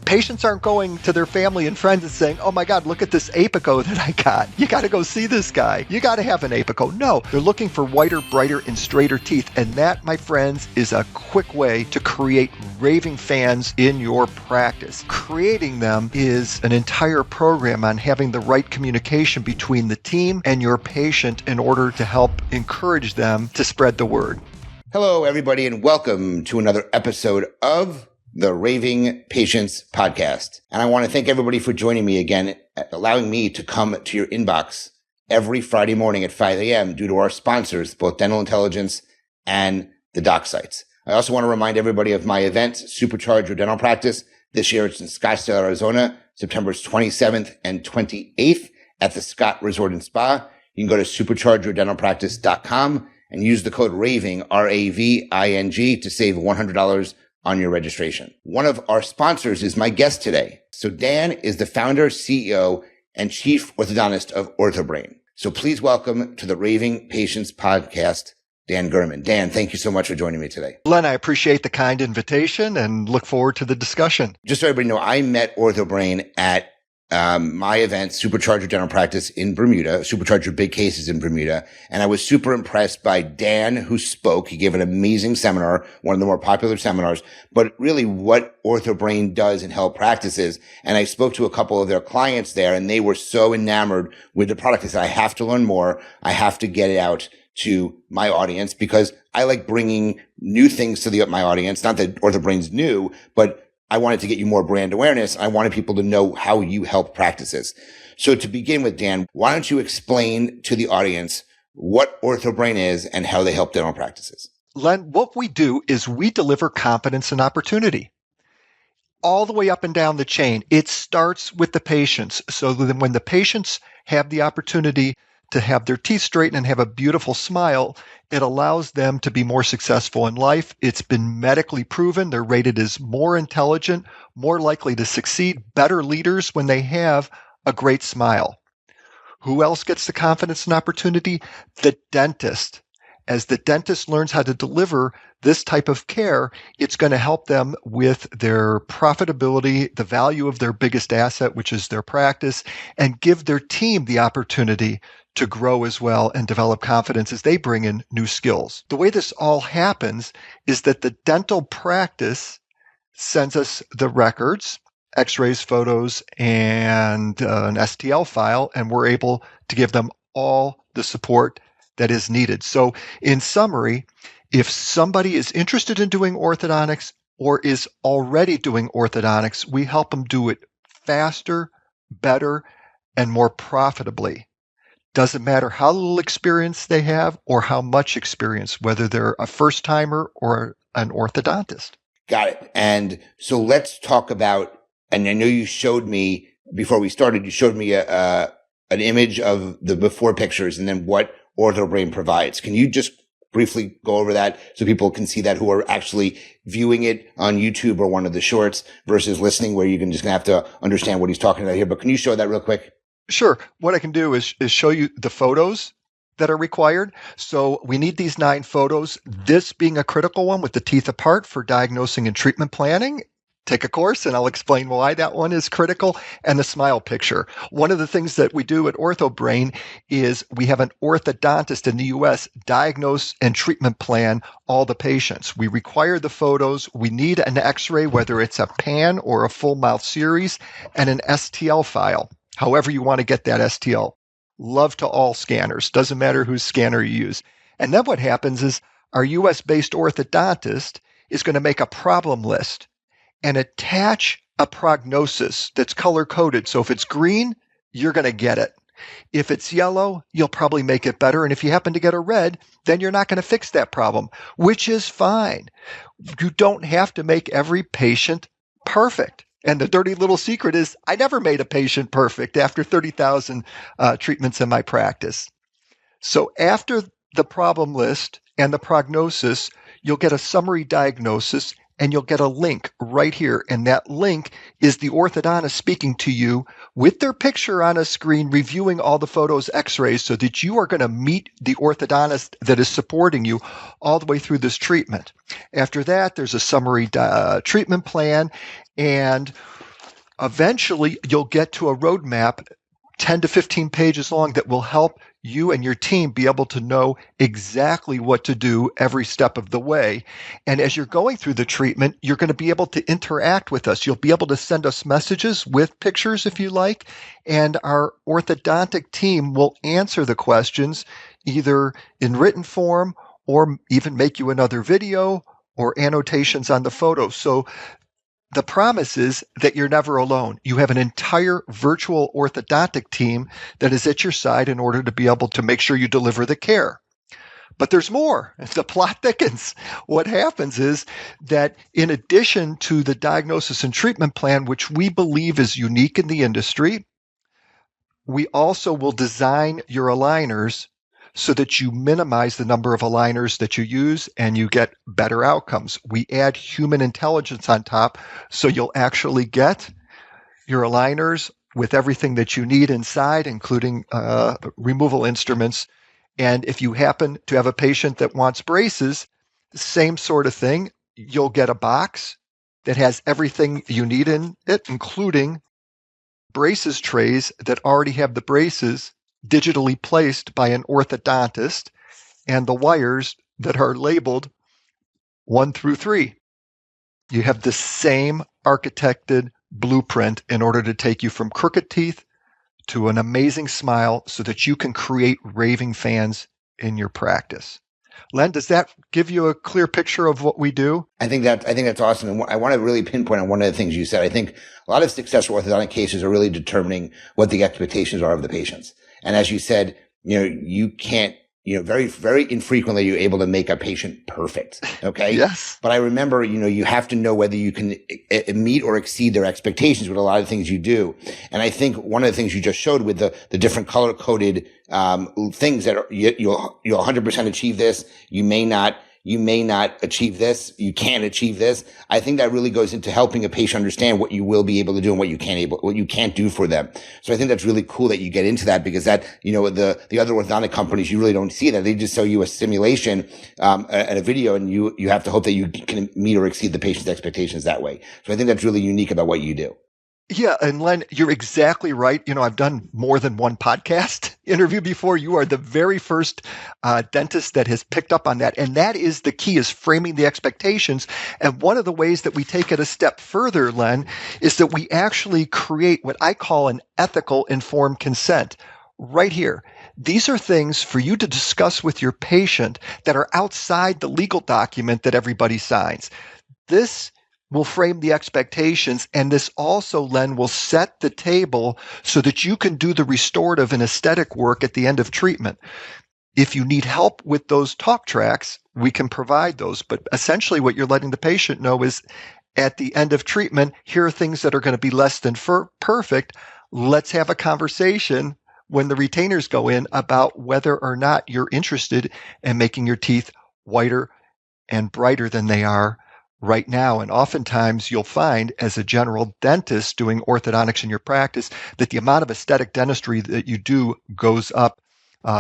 Patients aren't going to their family and friends and saying, oh my God, look at this apico that I got. You got to go see this guy. You got to have an apico. No, they're looking for whiter, brighter, and straighter teeth. And that, my friends, is a quick way to create raving fans in your practice. Creating them is an entire program on having the right communication between the team and your patient in order to help encourage them to spread the word. Hello, everybody, and welcome to another episode of the Raving Patients Podcast. And I want to thank everybody for joining me again, allowing me to come to your inbox every Friday morning at 5 a.m. due to our sponsors, both Dental Intelligence and the Doc Sites. I also want to remind everybody of my event, Supercharge Your Dental Practice. This year it's in Scottsdale, Arizona, September 27th and 28th at the Scott Resort and Spa. You can go to superchargeyourdentalpractice.com and use the code RAVING, R-A-V-I-N-G, to save $100 on your registration. One of our sponsors is my guest today. So Dan is the founder, CEO, and chief orthodontist of Orthobrain. So please welcome to the Raving Patients Podcast, Dan Gurman. Dan, thank you so much for joining me today. Len, I appreciate the kind invitation and look forward to the discussion. Just so everybody know, I met Orthobrain at my event, Supercharge Your Dental Practice in Bermuda, Supercharge Your Big Cases in Bermuda. And I was super impressed by Dan, who spoke. He gave an amazing seminar, one of the more popular seminars, but really what Orthobrain does in health practices. And I spoke to a couple of their clients there, and they were so enamored with the product. They said, I have to learn more. I have to get it out to my audience because I like bringing new things to my audience. Not that Orthobrain's new, but I wanted to get you more brand awareness. I wanted people to know how you help practices. So to begin with, Dan, why don't you explain to the audience what Orthobrain is and how they help dental practices? Len, what we do is we deliver confidence and opportunity all the way up and down the chain. It starts with the patients. So that when the patients have the opportunity to have their teeth straightened and have a beautiful smile, it allows them to be more successful in life. It's been medically proven. They're rated as more intelligent, more likely to succeed, better leaders when they have a great smile. Who else gets the confidence and opportunity? The dentist. As the dentist learns how to deliver this type of care, it's going to help them with their profitability, the value of their biggest asset, which is their practice, and give their team the opportunity to grow as well and develop confidence as they bring in new skills. The way this all happens is that the dental practice sends us the records, x-rays, photos, and an STL file, and we're able to give them all the support that is needed. So in summary, if somebody is interested in doing orthodontics or is already doing orthodontics, we help them do it faster, better, and more profitably. Doesn't matter how little experience they have or how much experience, whether they're a first-timer or an orthodontist. Got it. And so let's talk about, and I know you showed me, before we started, you showed me an image of the before pictures and then what Orthobrain provides. Can you just briefly go over that so people can see that who are actually viewing it on YouTube or one of the shorts versus listening where you're just going to have to understand what he's talking about here. But can you show that real quick? Sure. What I can do is show you the photos that are required. So we need these 9 photos, this being a critical one with the teeth apart for diagnosing and treatment planning. Take a course and I'll explain why that one is critical, and the smile picture. One of the things that we do at Orthobrain is we have an orthodontist in the U.S. diagnose and treatment plan all the patients. We require the photos. We need an x-ray, whether it's a pan or a full mouth series, and an STL file. However you want to get that STL. Love to all scanners. Doesn't matter whose scanner you use. And then what happens is our U.S.-based orthodontist is going to make a problem list and attach a prognosis that's color-coded. So if it's green, you're going to get it. If it's yellow, you'll probably make it better. And if you happen to get a red, then you're not going to fix that problem, which is fine. You don't have to make every patient perfect. And the dirty little secret is I never made a patient perfect after 30,000 treatments in my practice. So after the problem list and the prognosis, you'll get a summary diagnosis and you'll get a link right here. And that link is the orthodontist speaking to you with their picture on a screen, reviewing all the photos, x-rays, so that you are going to meet the orthodontist that is supporting you all the way through this treatment. After that, there's a summary treatment plan. And Eventually, you'll get to a roadmap 10 to 15 pages long that will help you and your team be able to know exactly what to do every step of the way. And as you're going through the treatment, you're going to be able to interact with us. You'll be able to send us messages with pictures if you like, and our orthodontic team will answer the questions either in written form or even make you another video or annotations on the photo. So the promise is that you're never alone. You have an entire virtual orthodontic team that is at your side in order to be able to make sure you deliver the care. But there's more. The plot thickens. What happens is that in addition to the diagnosis and treatment plan, which we believe is unique in the industry, we also will design your aligners so that you minimize the number of aligners that you use and you get better outcomes. We add human intelligence on top, so you'll actually get your aligners with everything that you need inside, including removal instruments. And if you happen to have a patient that wants braces, same sort of thing. You'll get a box that has everything you need in it, including braces trays that already have the braces digitally placed by an orthodontist and the wires that are labeled 1 through 3. You have the same architected blueprint in order to take you from crooked teeth to an amazing smile so that you can create raving fans in your practice. Len, does that give you a clear picture of what we do? I think that's awesome. And I want to really pinpoint on one of the things you said. I think a lot of successful orthodontic cases are really determining what the expectations are of the patients. And as you said, you can't, very, very infrequently you're able to make a patient perfect. Okay. Yes. But I remember, you have to know whether you can meet or exceed their expectations with a lot of things you do. And I think one of the things you just showed with the different color coded, things that you'll 100% achieve this. You may not achieve this. You can't achieve this. I think that really goes into helping a patient understand what you will be able to do and what you can't do for them. So I think that's really cool that you get into that, because that, the other orthodontic companies, you really don't see that. They just show you a simulation, and a video, and you have to hope that you can meet or exceed the patient's expectations that way. So I think that's really unique about what you do. Yeah, and Len, you're exactly right. I've done more than one podcast interview before. You are the very first dentist that has picked up on that. And that is the key, is framing the expectations. And one of the ways that we take it a step further, Len, is that we actually create what I call an ethical informed consent right here. These are things for you to discuss with your patient that are outside the legal document that everybody signs. This will frame the expectations, and this also, Len, will set the table so that you can do the restorative and aesthetic work at the end of treatment. If you need help with those talk tracks, we can provide those. But essentially what you're letting the patient know is, at the end of treatment, here are things that are going to be less than perfect. Let's have a conversation when the retainers go in about whether or not you're interested in making your teeth whiter and brighter than they are right now. And oftentimes you'll find, as a general dentist doing orthodontics in your practice, that the amount of aesthetic dentistry that you do goes up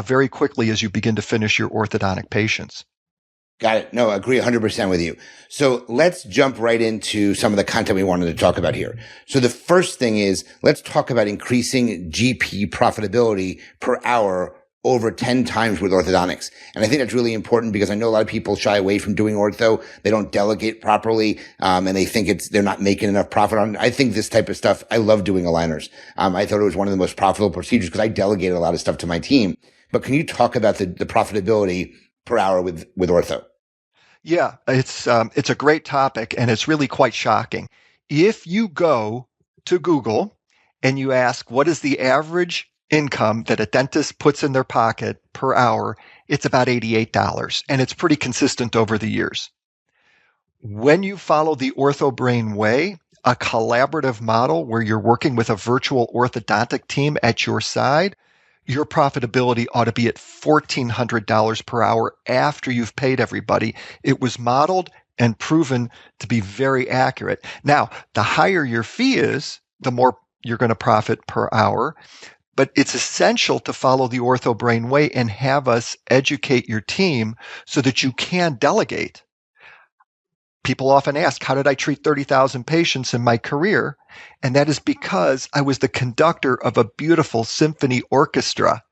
very quickly as you begin to finish your orthodontic patients. Got it. No, I agree 100% with you. So let's jump right into some of the content we wanted to talk about here. So the first thing is, let's talk about increasing GP profitability per hour over 10 times with orthodontics. And I think that's really important, because I know a lot of people shy away from doing ortho. They don't delegate properly, and they think they're not making enough profit on it. I think this type of stuff, I love doing aligners. I thought it was one of the most profitable procedures because I delegated a lot of stuff to my team. But can you talk about the profitability per hour with ortho? Yeah, it's a great topic, and it's really quite shocking. If you go to Google and you ask, what is the average income that a dentist puts in their pocket per hour, it's about $88, and it's pretty consistent over the years. When you follow the Orthobrain way, a collaborative model where you're working with a virtual orthodontic team at your side, your profitability ought to be at $1,400 per hour after you've paid everybody. It was modeled and proven to be very accurate. Now, the higher your fee is, the more you're going to profit per hour. But it's essential to follow the Orthobrain way and have us educate your team so that you can delegate. People often ask, how did I treat 30,000 patients in my career? And that is because I was the conductor of a beautiful symphony orchestra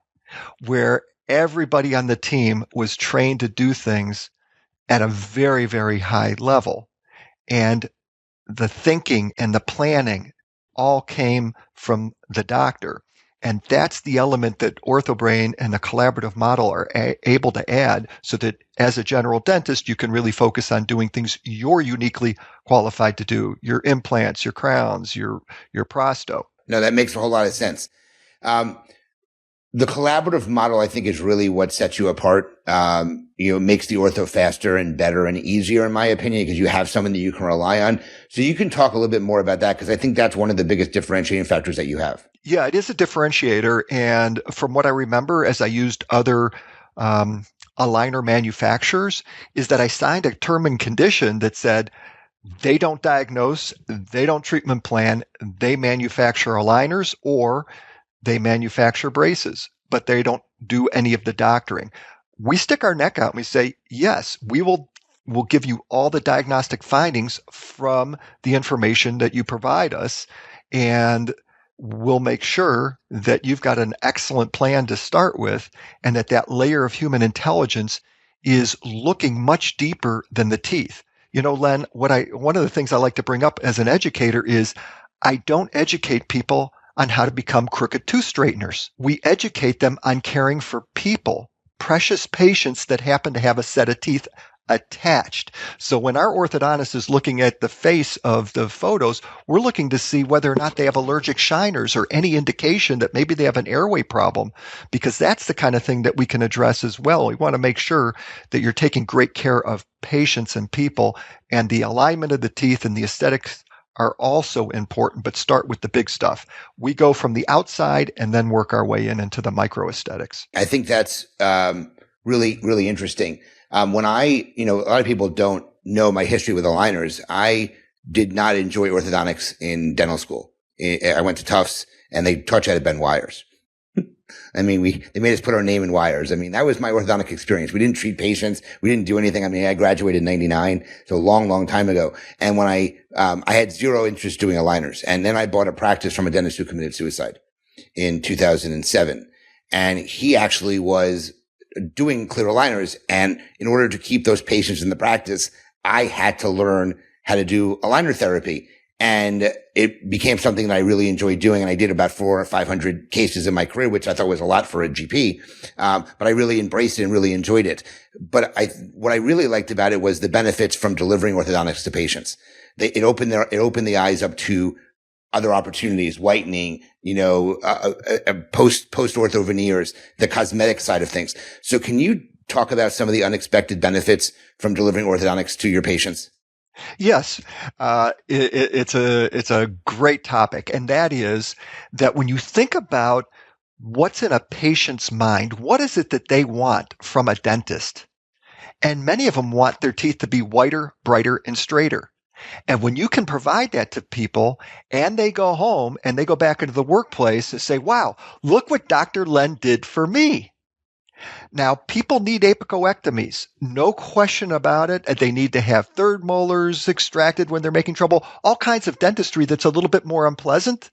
where everybody on the team was trained to do things at a very, very high level. And the thinking and the planning all came from the doctor. And that's the element that Orthobrain and the collaborative model are able to add so that as a general dentist, you can really focus on doing things you're uniquely qualified to do, your implants, your crowns, your prosto. No, that makes a whole lot of sense. The collaborative model, I think, is really what sets you apart. Makes the ortho faster and better and easier, in my opinion, because you have someone that you can rely on. So you can talk a little bit more about that, because I think that's one of the biggest differentiating factors that you have. Yeah, it is a differentiator. And from what I remember, as I used other aligner manufacturers, is that I signed a term and condition that said they don't diagnose, they don't treatment plan, they manufacture aligners, or they manufacture braces, but they don't do any of the doctoring. We stick our neck out and we say, yes, we'll give you all the diagnostic findings from the information that you provide us, and we'll make sure that you've got an excellent plan to start with, and that layer of human intelligence is looking much deeper than the teeth. Len, one of the things I like to bring up as an educator is I don't educate people on how to become crooked tooth straighteners. We educate them on caring for people, precious patients that happen to have a set of teeth attached. So when our orthodontist is looking at the face of the photos, we're looking to see whether or not they have allergic shiners or any indication that maybe they have an airway problem, because that's the kind of thing that we can address as well. We want to make sure that you're taking great care of patients and people, and the alignment of the teeth and the aesthetics are also important, but start with the big stuff. We go from the outside and then work our way into the micro aesthetics. I think that's really, really interesting. When a lot of people don't know my history with aligners. I did not enjoy orthodontics in dental school. I went to Tufts and they taught you how to bend wires. I mean, they made us put our name in wires. I mean, that was my orthodontic experience. We didn't treat patients. We didn't do anything. I mean, I graduated in 99, so a long, long time ago. And when I had zero interest doing aligners. And then I bought a practice from a dentist who committed suicide in 2007. And he actually was doing clear aligners. And in order to keep those patients in the practice, I had to learn how to do aligner therapy. And it became something that I really enjoyed doing. And I did about 400 or 500 cases in my career, which I thought was a lot for a GP. But I really embraced it and really enjoyed it. But what I really liked about it was the benefits from delivering orthodontics to patients. It opened the eyes up to other opportunities, whitening, post ortho veneers, the cosmetic side of things. So can you talk about some of the unexpected benefits from delivering orthodontics to your patients? Yes, it's a great topic, and that is that when you think about what's in a patient's mind, what is it that they want from a dentist? And many of them want their teeth to be whiter, brighter, and straighter. And when you can provide that to people and they go home and they go back into the workplace and say, wow, look what Dr. Len did for me. Now, people need apicoectomies, no question about it. They need to have third molars extracted when they're making trouble, all kinds of dentistry that's a little bit more unpleasant.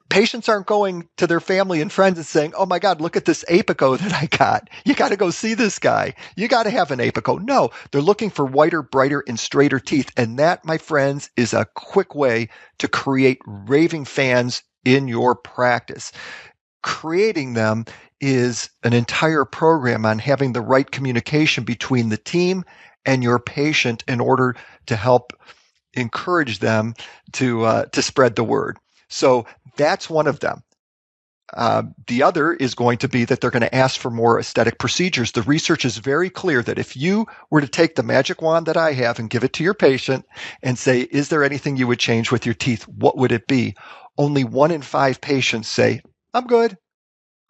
Patients aren't going to their family and friends and saying, oh my God, look at this apico that I got. You got to go see this guy. You got to have an apico. No, they're looking for whiter, brighter, and straighter teeth. And that, my friends, is a quick way to create raving fans in your practice. Creating them is an entire program on having the right communication between the team and your patient in order to help encourage them to spread the word. So that's one of them. The other is going to be that they're going to ask for more aesthetic procedures. The research is very clear that if you were to take the magic wand that I have and give it to your patient and say, is there anything you would change with your teeth? What would it be? Only 1 in 5 patients say, I'm good.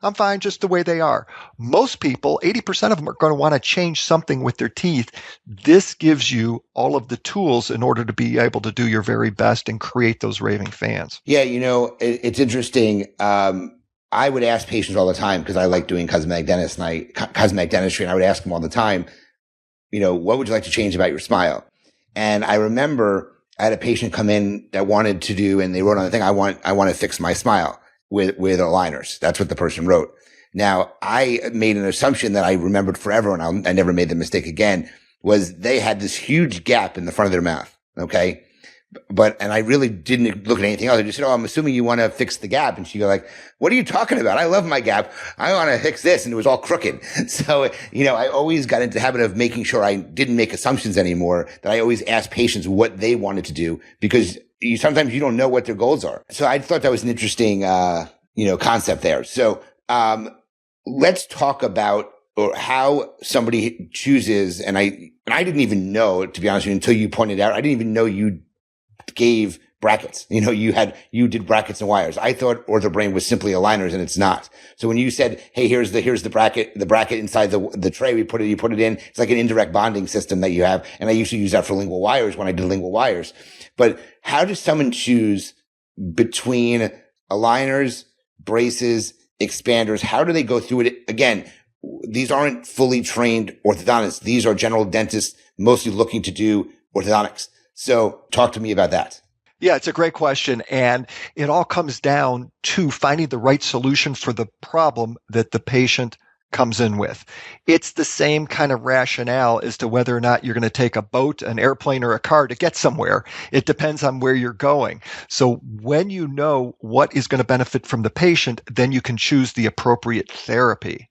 I'm fine just the way they are. Most people, 80% of them, are going to want to change something with their teeth. This gives you all of the tools in order to be able to do your very best and create those raving fans. Yeah, it's interesting. I would ask patients all the time, because I like doing cosmetic dentistry, and I would ask them all the time, what would you like to change about your smile? And I remember I had a patient come in that wanted to do, and they wrote on the thing, I want to fix my smile with aligners. That's what the person wrote. Now, I made an assumption that I remembered forever, and I never made the mistake again, was they had this huge gap in the front of their mouth. Okay. And I really didn't look at anything else. I just said, I'm assuming you want to fix the gap. And she go like, what are you talking about? I love my gap. I want to fix this. And it was all crooked. So, I always got into the habit of making sure I didn't make assumptions anymore, that I always asked patients what they wanted to do, because sometimes you don't know what their goals are. So I thought that was an interesting, concept there. So, let's talk about how somebody chooses. And I didn't even know, to be honest with you, until you pointed out, I didn't even know you gave brackets. You did brackets and wires. I thought Orthobrain was simply aligners, and it's not. So when you said, hey, here's the bracket inside the tray, you put it in. It's like an indirect bonding system that you have. And I used to use that for lingual wires when I did lingual wires. But how does someone choose between aligners, braces, expanders? How do they go through it? Again, these aren't fully trained orthodontists. These are general dentists mostly looking to do orthodontics. So talk to me about that. Yeah, it's a great question. And it all comes down to finding the right solution for the problem that the patient comes in with. It's the same kind of rationale as to whether or not you're going to take a boat, an airplane, or a car to get somewhere. It depends on where you're going. So when you know what is going to benefit from the patient, then you can choose the appropriate therapy.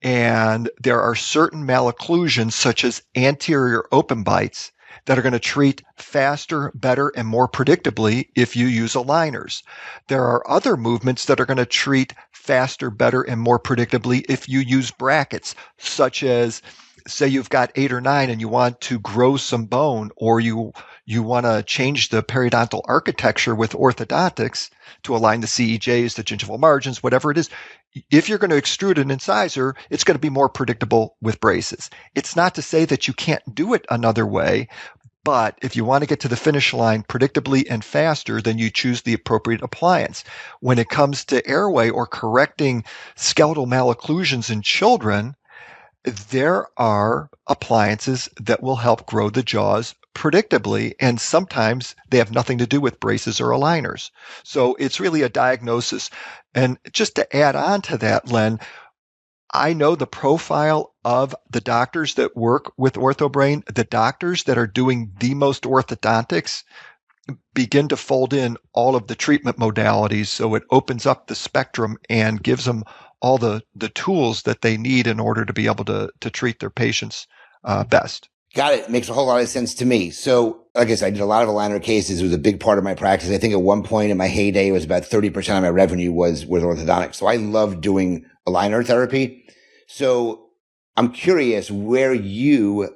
And there are certain malocclusions, such as anterior open bites, that are going to treat faster, better, and more predictably if you use aligners. There are other movements that are going to treat faster, better, and more predictably if you use brackets, such as, say you've got 8 or 9 and you want to grow some bone, or you want to change the periodontal architecture with orthodontics to align the CEJs, the gingival margins, whatever it is. If you're going to extrude an incisor, it's going to be more predictable with braces. It's not to say that you can't do it another way, but if you want to get to the finish line predictably and faster, then you choose the appropriate appliance. When it comes to airway or correcting skeletal malocclusions in children, there are appliances that will help grow the jaws predictably, and sometimes they have nothing to do with braces or aligners. So it's really a diagnosis. And just to add on to that, Len, I know the profile of the doctors that work with Orthobrain. The doctors that are doing the most orthodontics begin to fold in all of the treatment modalities, so it opens up the spectrum and gives them all the tools that they need in order to be able to treat their patients best. Got it. Makes a whole lot of sense to me. So, like I said, I did a lot of aligner cases. It was a big part of my practice. I think at one point in my heyday, it was about 30% of my revenue was with orthodontics. So I loved doing aligner therapy. So I'm curious where you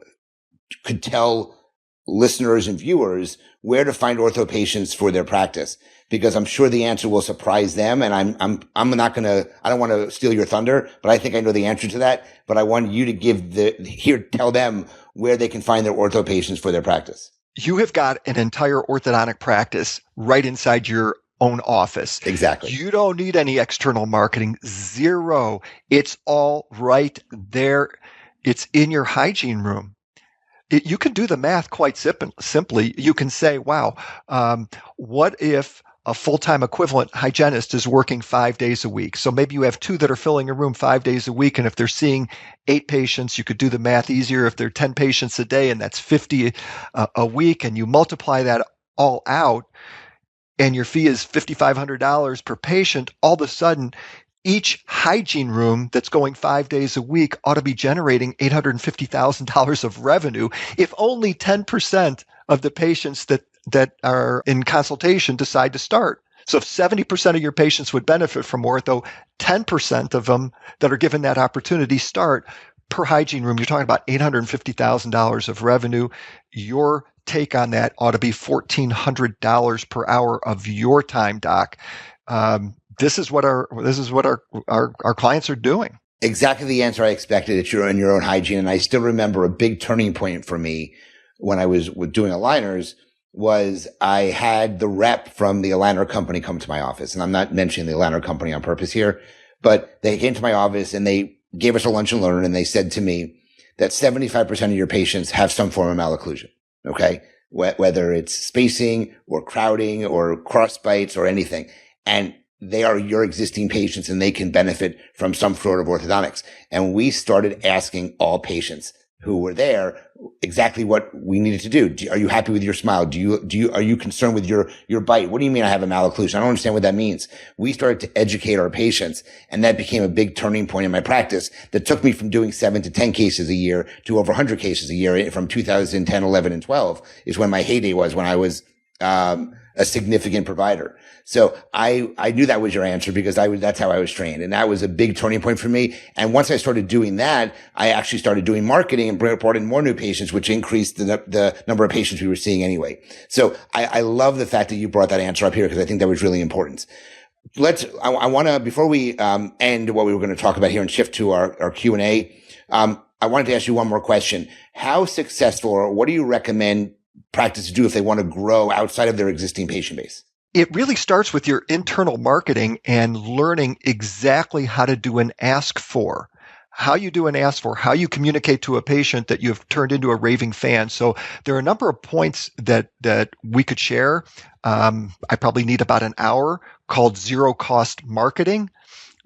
could tell listeners and viewers where to find ortho patients for their practice, because I'm sure the answer will surprise them. And I'm not going to, I don't want to steal your thunder, but I think I know the answer to that. But I want you to tell them where they can find their ortho patients for their practice. You have got an entire orthodontic practice right inside your own office. Exactly. You don't need any external marketing. Zero. It's all right there. It's in your hygiene room. You can do the math quite simply. You can say, wow, what if a full-time equivalent hygienist is working 5 days a week? So maybe you have 2 that are filling a room 5 days a week. And if they're seeing 8 patients, you could do the math easier. If they're 10 patients a day, and that's 50 a week, and you multiply that all out, and your fee is $5,500 per patient, all of a sudden, each hygiene room that's going 5 days a week ought to be generating $850,000 of revenue if only 10% of the patients that are in consultation decide to start. So if 70% of your patients would benefit from ortho, 10% of them that are given that opportunity start per hygiene room. You're talking about $850,000 of revenue. Your take on that ought to be $1,400 per hour of your time, doc. This is what our clients are doing. Exactly the answer I expected. It's in your own hygiene. And I still remember a big turning point for me when I was doing aligners was I had the rep from the aligner company come to my office. And I'm not mentioning the aligner company on purpose here, but they came to my office and they gave us a lunch and learn. And they said to me that 75% of your patients have some form of malocclusion. Okay. Whether it's spacing or crowding or cross bites or anything. And they are your existing patients and they can benefit from some sort of orthodontics. And we started asking all patients who were there exactly what we needed to do. Are you happy with your smile? Are you concerned with your bite? What do you mean I have a malocclusion? I don't understand what that means. We started to educate our patients, and that became a big turning point in my practice that took me from doing 7 to 10 cases a year to over 100 cases a year from 2010, 11, and 12 is when my heyday was, when I was a significant provider. So I knew that was your answer because that's how I was trained. And that was a big turning point for me. And once I started doing that, I actually started doing marketing and brought in more new patients, which increased the number of patients we were seeing anyway. So I love the fact that you brought that answer up here because I think that was really important. I want to, before we end what we were going to talk about here and shift to our Q&A, I wanted to ask you one more question. How successful, or what do you recommend practice to do if they want to grow outside of their existing patient base? It really starts with your internal marketing and learning exactly how to do an ask for. How you do an ask for, how you communicate to a patient that you've turned into a raving fan. So there are a number of points that we could share. I probably need about an hour, called zero cost marketing,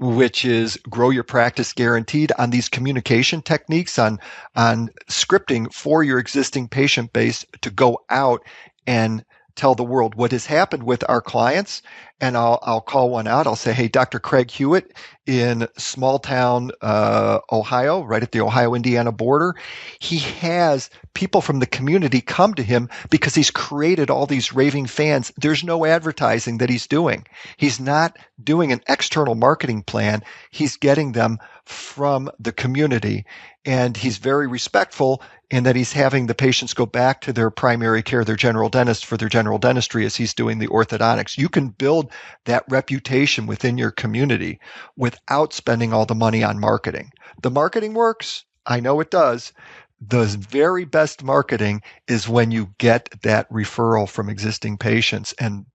which is grow your practice guaranteed on these communication techniques, on scripting for your existing patient base to go out and tell the world what has happened with our clients. And I'll call one out. I'll say, hey, Dr. Craig Hewitt in small town, Ohio, right at the Ohio-Indiana border, he has people from the community come to him because he's created all these raving fans. There's no advertising that he's doing. He's not doing an external marketing plan. He's getting them from the community. And he's very respectful in that he's having the patients go back to their primary care, their general dentist, for their general dentistry as he's doing the orthodontics. You can build that reputation within your community without spending all the money on marketing. The marketing works. I know it does. The very best marketing is when you get that referral from existing patients, and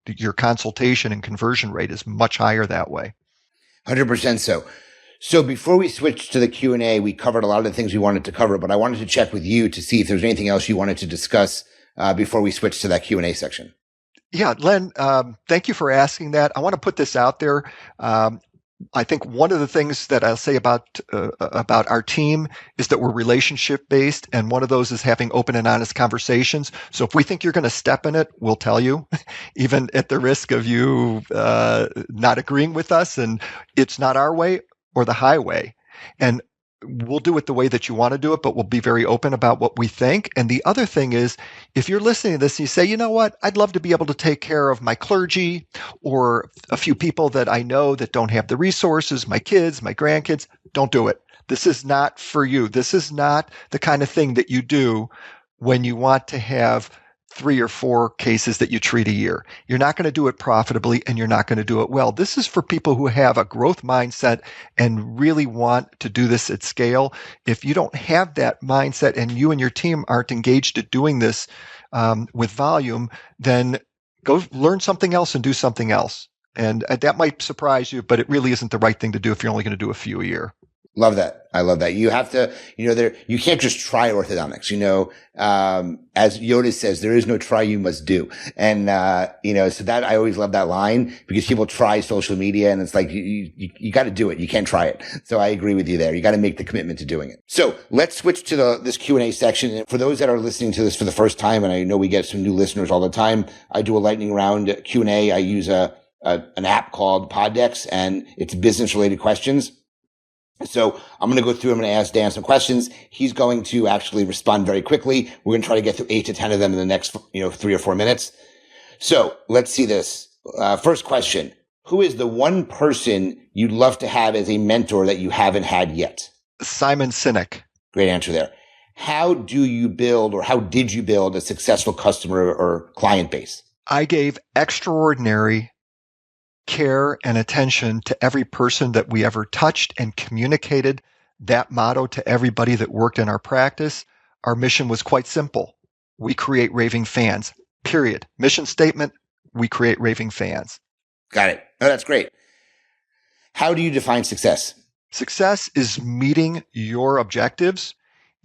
your consultation and conversion rate is much higher that way. 100% so. So before we switch to the Q&A, we covered a lot of the things we wanted to cover, but I wanted to check with you to see if there's anything else you wanted to discuss before we switch to that Q&A section. Yeah, Len, thank you for asking that. I want to put this out there. I think one of the things that I'll say about our team is that we're relationship based, and one of those is having open and honest conversations. So if we think you're going to step in it, we'll tell you, even at the risk of you not agreeing with us, and it's not our way or the highway. And we'll do it the way that you want to do it, but we'll be very open about what we think. And the other thing is, if you're listening to this and you say, you know what, I'd love to be able to take care of my clergy or a few people that I know that don't have the resources, my kids, my grandkids, don't do it. This is not for you. This is not the kind of thing that you do when you want to have 3 or 4 cases that you treat a year. You're not going to do it profitably, and you're not going to do it well. This is for people who have a growth mindset and really want to do this at scale. If you don't have that mindset and you and your team aren't engaged at doing this with volume, then go learn something else and do something else. And that might surprise you, but it really isn't the right thing to do if you're only going to do a few a year. Love that. I love that. You have to, you can't just try orthodontics, as Yoda says, there is no try, you must do. And, so that I always love that line because people try social media and it's like, you got to do it. You can't try it. So I agree with you there. You got to make the commitment to doing it. So let's switch to this Q&A section. And for those that are listening to this for the first time, and I know we get some new listeners all the time, I do a lightning round Q&A. I use an app called Poddex, and it's business related questions. So I'm going to go through. I'm going to ask Dan some questions. He's going to actually respond very quickly. We're going to try to get through 8 to 10 of them in the next, 3 or 4 minutes. So let's see this. First question. Who is the one person you'd love to have as a mentor that you haven't had yet? Simon Sinek. Great answer there. How do you build, or how did you build, a successful customer or client base? I gave extraordinary care and attention to every person that we ever touched and communicated that motto to everybody that worked in our practice. Our mission was quite simple. We create raving fans, period. Mission statement, we create raving fans. Got it. Oh, that's great. How do you define success? Success is meeting your objectives.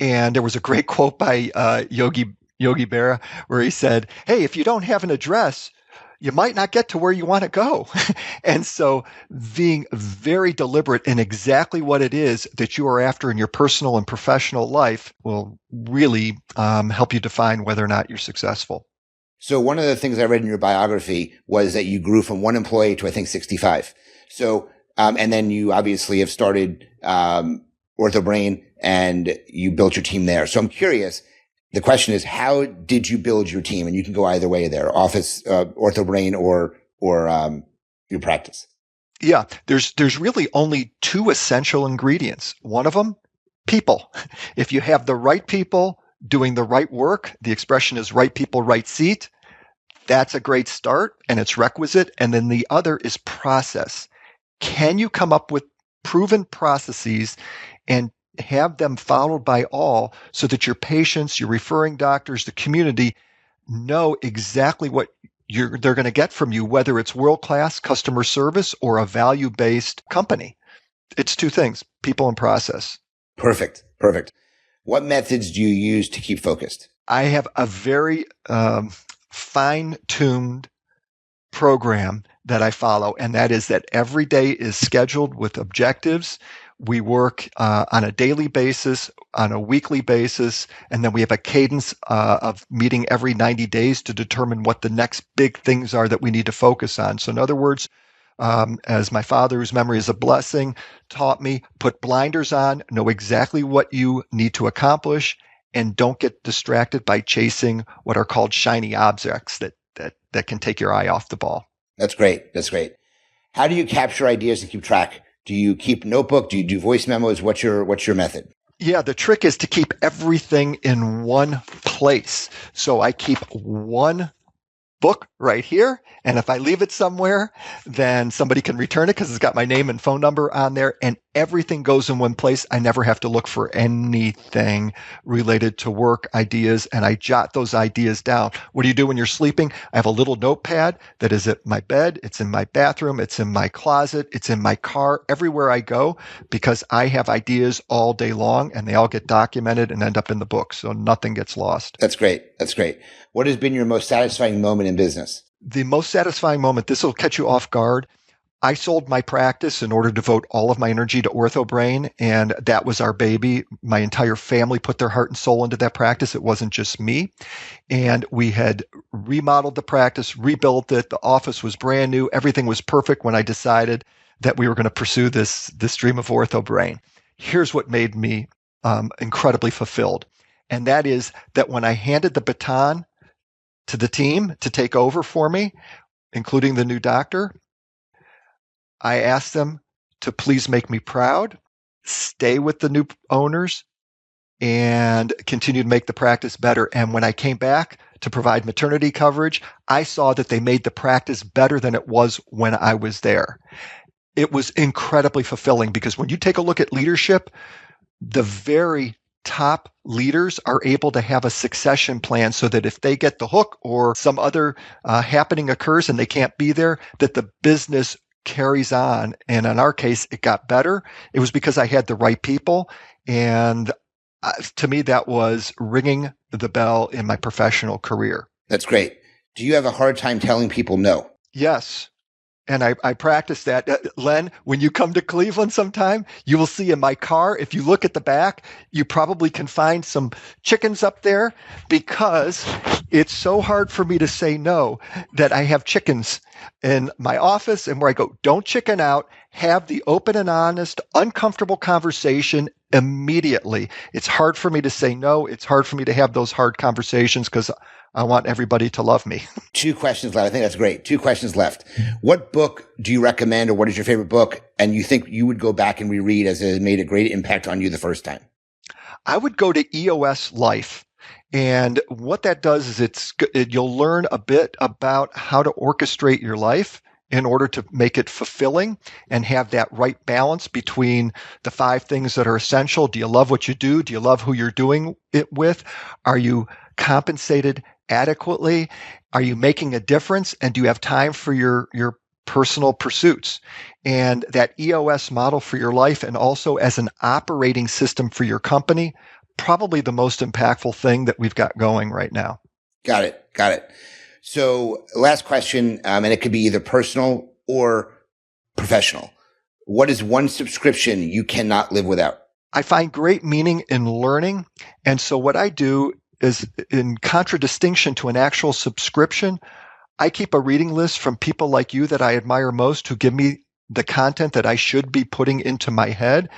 And there was a great quote by Yogi Yogi Berra, where he said, hey, if you don't have an address, you might not get to where you want to go. And so being very deliberate in exactly what it is that you are after in your personal and professional life will really help you define whether or not you're successful. So one of the things I read in your biography was that you grew from one employee to, I think, 65. So, and then you obviously have started Orthobrain and you built your team there. So I'm curious, the question is, how did you build your team? And you can go either way there, office, Orthobrain or your practice. Yeah, there's really only two essential ingredients. One of them, people. If you have the right people doing the right work, the expression is right people, right seat. That's a great start and it's requisite. And then the other is process. Can you come up with proven processes and have them followed by all so that your patients, your referring doctors, the community know exactly what they're going to get from you, whether it's world-class customer service or a value-based company. It's two things, people and process. Perfect. What methods do you use to keep focused? I have a very fine-tuned program that I follow, and that is that every day is scheduled with objectives. We work on a daily basis, on a weekly basis, and then we have a cadence of meeting every 90 days to determine what the next big things are that we need to focus on. So in other words, as my father, whose memory is a blessing, taught me, put blinders on, know exactly what you need to accomplish, and don't get distracted by chasing what are called shiny objects that can take your eye off the ball. That's great. How do you capture ideas and keep track? Do you keep a notebook? Do you do voice memos? What's your method? Yeah, the trick is to keep everything in one place. So I keep one book right here. And if I leave it somewhere, then somebody can return it because it's got my name and phone number on there and everything goes in one place. I never have to look for anything related to work ideas and I jot those ideas down. What do you do when you're sleeping? I have a little notepad that is at my bed. It's in my bathroom. It's in my closet. It's in my car, everywhere I go because I have ideas all day long and they all get documented and end up in the book. So nothing gets lost. That's great. What has been your most satisfying moment in business? The most satisfying moment, this will catch you off guard. I sold my practice in order to devote all of my energy to Orthobrain, and that was our baby. My entire family put their heart and soul into that practice. It wasn't just me. And we had remodeled the practice, rebuilt it. The office was brand new. Everything was perfect when I decided that we were going to pursue this dream of Orthobrain. Here's what made me incredibly fulfilled. And that is that when I handed the baton to the team to take over for me, including the new doctor, I asked them to please make me proud, stay with the new owners, and continue to make the practice better. And when I came back to provide maternity coverage, I saw that they made the practice better than it was when I was there. It was incredibly fulfilling because when you take a look at leadership, the very top leaders are able to have a succession plan so that if they get the hook or some other happening occurs and they can't be there, that the business carries on. And in our case, it got better. It was because I had the right people. And to me, that was ringing the bell in my professional career. That's great. Do you have a hard time telling people no? Yes. And I practice that. Len, when you come to Cleveland sometime, you will see in my car, if you look at the back, you probably can find some chickens up there because it's so hard for me to say no that I have chickens in my office and where I go, don't chicken out, have the open and honest, uncomfortable conversation immediately. It's hard for me to say no. It's hard for me to have those hard conversations because I want everybody to love me. 2 questions left. I think that's great. 2 questions left. What book do you recommend or what is your favorite book and you think you would go back and reread as it made a great impact on you the first time? I would go to EOS Life. And what that does is you'll learn a bit about how to orchestrate your life in order to make it fulfilling and have that right balance between the 5 things that are essential. Do you love what you do? Do you love who you're doing it with? Are you compensated adequately? Are you making a difference? And do you have time for your personal pursuits? And that EOS model for your life and also as an operating system for your company, probably the most impactful thing that we've got going right now. Got it. So last question, and it could be either personal or professional. What is one subscription you cannot live without? I find great meaning in learning. And so what I do is, in contradistinction to an actual subscription, I keep a reading list from people like you that I admire most, who give me the content that I should be putting into my head.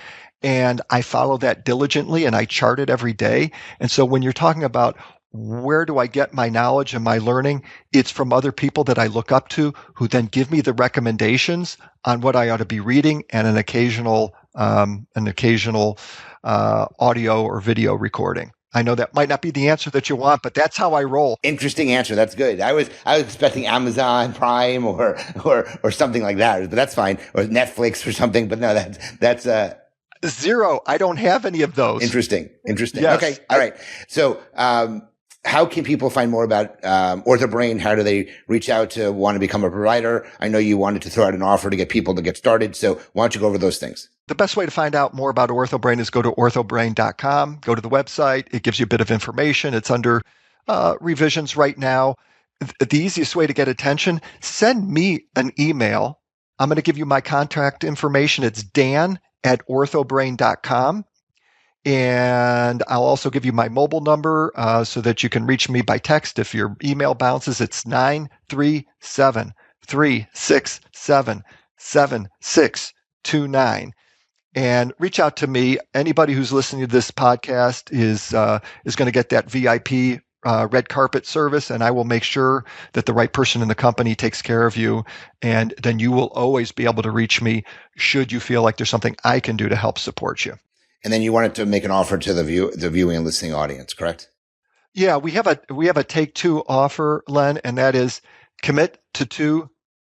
And I follow that diligently, and I chart it every day. And so when you're talking about where do I get my knowledge and my learning, it's from other people that I look up to, who then give me the recommendations on what I ought to be reading, and an occasional audio or video recording. I know that might not be the answer that you want, but that's how I roll. Interesting answer. That's good. I was expecting Amazon Prime or something like that, but that's fine. Or Netflix or something. But no, that's zero. I don't have any of those. Interesting. Yes. Okay. All right. So, how can people find more about Orthobrain? How do they reach out to want to become a provider? I know you wanted to throw out an offer to get people to get started. So why don't you go over those things? The best way to find out more about Orthobrain is go to orthobrain.com, go to the website. It gives you a bit of information. It's under revisions right now. The easiest way to get attention, send me an email. I'm going to give you my contact information. It's dan@orthobrain.com. And I'll also give you my mobile number so that you can reach me by text. If your email bounces, it's 937-367-7629. And reach out to me. Anybody who's listening to this podcast is going to get that VIP red carpet service, and I will make sure that the right person in the company takes care of you. And then you will always be able to reach me should you feel like there's something I can do to help support you. And then you wanted to make an offer to the viewing and listening audience, correct? Yeah, we have a take two offer, Len, and that is commit to 2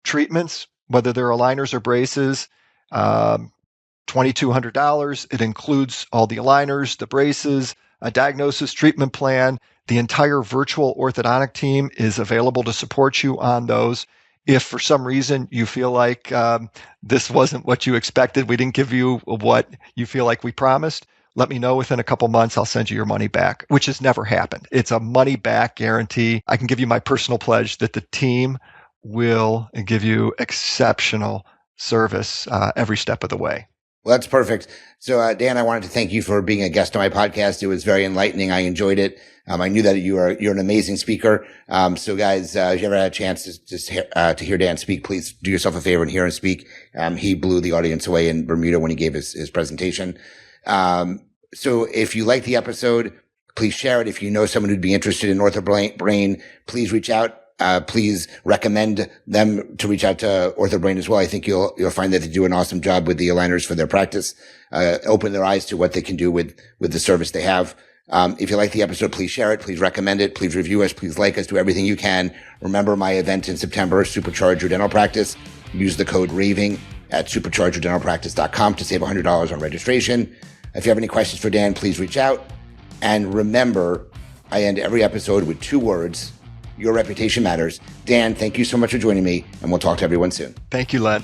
treatments, whether they're aligners or braces. $2,200. It includes all the aligners, the braces, a diagnosis, treatment plan. The entire virtual orthodontic team is available to support you on those. If for some reason you feel like this wasn't what you expected, we didn't give you what you feel like we promised, let me know within a couple months. I'll send you your money back, which has never happened. It's a money back guarantee. I can give you my personal pledge that the team will give you exceptional service every step of the way. Well, that's perfect. So, Dan, I wanted to thank you for being a guest on my podcast. It was very enlightening. I enjoyed it. I knew that you're an amazing speaker. So guys, if you ever had a chance to hear Dan speak, please do yourself a favor and hear him speak. He blew the audience away in Bermuda when he gave his presentation. So if you like the episode, please share it. If you know someone who'd be interested in Orthobrain, please reach out. Please recommend them to reach out to Orthobrain as well. I think you'll find that they do an awesome job with the aligners for their practice. Open their eyes to what they can do with the service they have. If you like the episode, please share it. Please recommend it. Please review us. Please like us. Do everything you can. Remember my event in September, Supercharge Your Dental Practice. Use the code Raving at superchargeyourdentalpractice.com to save $100 on registration. If you have any questions for Dan, please reach out. And remember, I end every episode with 2 words. Your reputation matters. Dan, thank you so much for joining me, and we'll talk to everyone soon. Thank you, Len.